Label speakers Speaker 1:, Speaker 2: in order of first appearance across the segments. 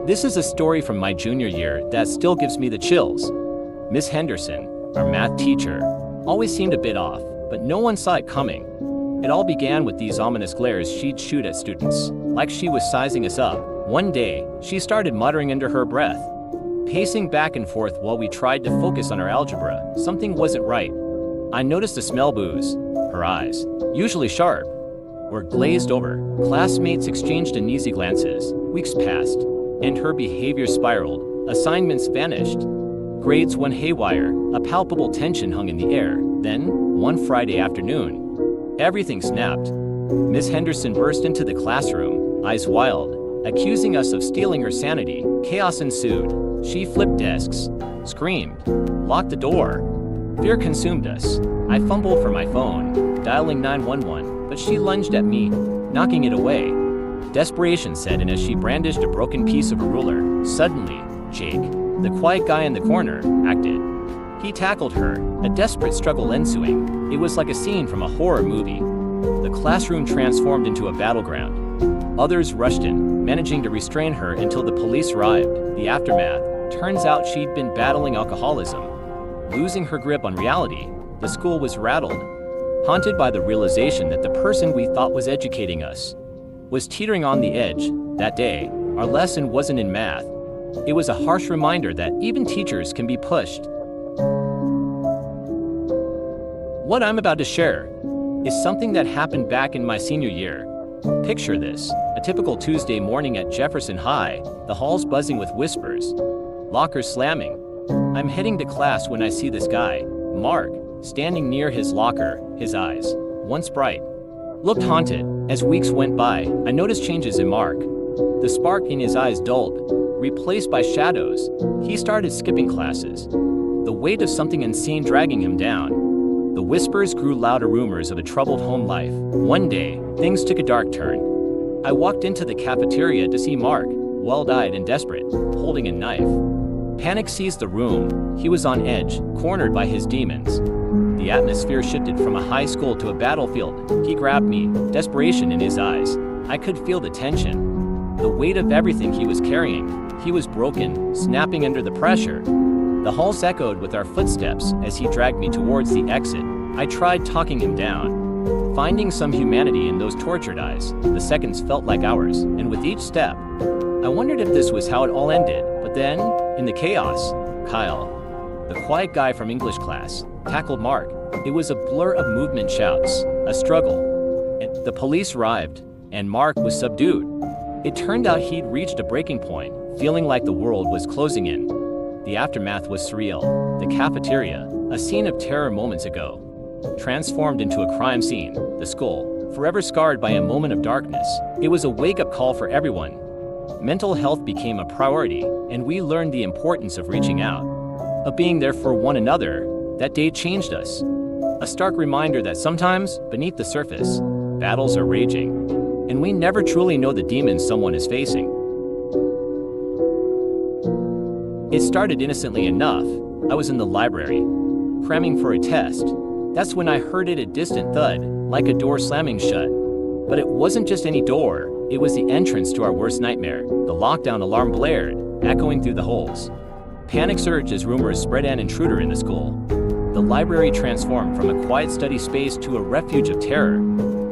Speaker 1: This is a story from my junior year that still gives me the chills. Miss Henderson, our math teacher, always seemed a bit off, but no one saw it coming. It all began with these ominous glares she'd shoot at students, like she was sizing us up. One day, she started muttering under her breath, pacing back and forth while we tried to focus on our algebra. Something wasn't right. I noticed the smell booze. Her eyes, usually sharp, were glazed over. Classmates exchanged uneasy glances. Weeks passed, and her behavior spiraled. Assignments vanished. Grades went haywire. A palpable tension hung in the air. Then, one Friday afternoon, everything snapped. Miss Henderson burst into the classroom, eyes wild, accusing us of stealing her sanity. Chaos ensued. She flipped desks, screamed, locked the door. Fear consumed us. I fumbled for my phone, dialing 911, but she lunged at me, knocking it away. Desperation set in as she brandished a broken piece of a ruler. Suddenly, Jake, the quiet guy in the corner, acted. He tackled her, a desperate struggle ensuing. It was like a scene from a horror movie. The classroom transformed into a battleground. Others rushed in, managing to restrain her until the police arrived. The aftermath: turns out she'd been battling alcoholism. Losing her grip on reality, the school was rattled, haunted by the realization that the person we thought was educating us was teetering on the edge. That day, our lesson wasn't in math. It was a harsh reminder that even teachers can be pushed. What I'm about to share is something that happened back in my senior year. Picture this: a typical Tuesday morning at Jefferson High, the halls buzzing with whispers, lockers slamming. I'm heading to class when I see this guy, Mark, standing near his locker. His eyes, once bright, looked haunted. As weeks went by, I noticed changes in Mark. The spark in his eyes dulled, replaced by shadows. He started skipping classes, the weight of something unseen dragging him down. The whispers grew louder, rumors of a troubled home life. One day, things took a dark turn. I walked into the cafeteria to see Mark, wild-eyed and desperate, holding a knife. Panic seized the room. He was on edge, cornered by his demons. The atmosphere shifted from a high school to a battlefield. He grabbed me, desperation in his eyes. I could feel the tension, the weight of everything he was carrying. He was broken, snapping under the pressure. The halls echoed with our footsteps as he dragged me towards the exit. I tried talking him down, finding some humanity in those tortured eyes. The seconds felt like hours, and with each step, I wondered if this was how it all ended. But then, in the chaos, Kyle, the quiet guy from English class, tackled Mark. It was a blur of movement, shouts, a struggle. And the police arrived, and Mark was subdued. It turned out he'd reached a breaking point, feeling like the world was closing in. The aftermath was surreal. The cafeteria, a scene of terror moments ago, transformed into a crime scene. The school, forever scarred by a moment of darkness. It was a wake-up call for everyone. Mental health became a priority, and we learned the importance of reaching out, of being there for one another. That day changed us. A stark reminder that sometimes, beneath the surface, battles are raging, and we never truly know the demons someone is facing. It started innocently enough. I was in the library, cramming for a test. That's when I heard a distant thud, like a door slamming shut. But it wasn't just any door. It was the entrance to our worst nightmare. The lockdown alarm blared, echoing through the halls. Panic surged as rumors spread an intruder in the school. The library transformed from a quiet study space to a refuge of terror.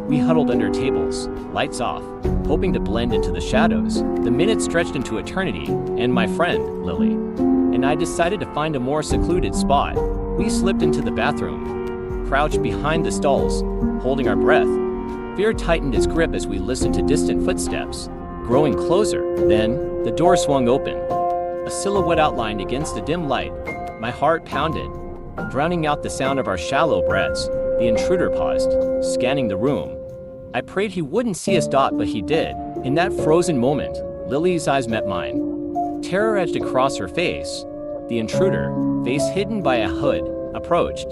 Speaker 1: We huddled under tables, lights off, hoping to blend into the shadows. The minutes stretched into eternity, and my friend, Lily, and I decided to find a more secluded spot. We slipped into the bathroom, crouched behind the stalls, holding our breath. Fear tightened its grip as we listened to distant footsteps, growing closer. Then, the door swung open, a silhouette outlined against the dim light. My heart pounded, drowning out the sound of our shallow breaths. The intruder paused, scanning the room. I prayed he wouldn't see us, but he did. In that frozen moment, Lily's eyes met mine. Terror etched across her face. The intruder, face hidden by a hood, approached.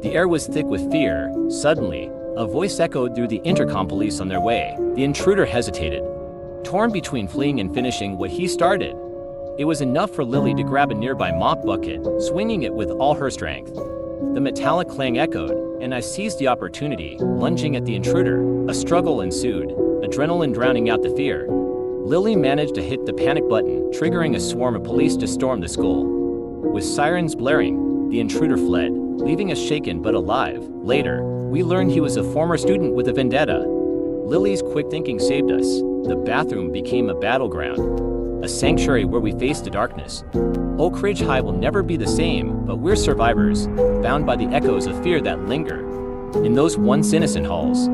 Speaker 1: The air was thick with fear. Suddenly, a voice echoed through the intercom, police on their way. The intruder hesitated, torn between fleeing and finishing what he started. It was enough for Lily to grab a nearby mop bucket, swinging it with all her strength. The metallic clang echoed, and I seized the opportunity, lunging at the intruder. A struggle ensued, adrenaline drowning out the fear. Lily managed to hit the panic button, triggering a swarm of police to storm the school. With sirens blaring, the intruder fled, leaving us shaken but alive. Later, we learned he was a former student with a vendetta. Lily's quick thinking saved us. The bathroom became a battleground, a sanctuary where we faced the darkness. Oak Ridge High will never be the same, but we're survivors, bound by the echoes of fear that linger in those once innocent halls.